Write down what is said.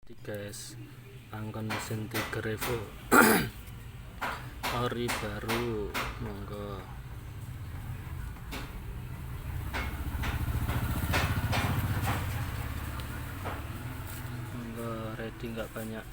Guys, angkon mesin Tiger Evo ori baru, monggo ready, nggak banyak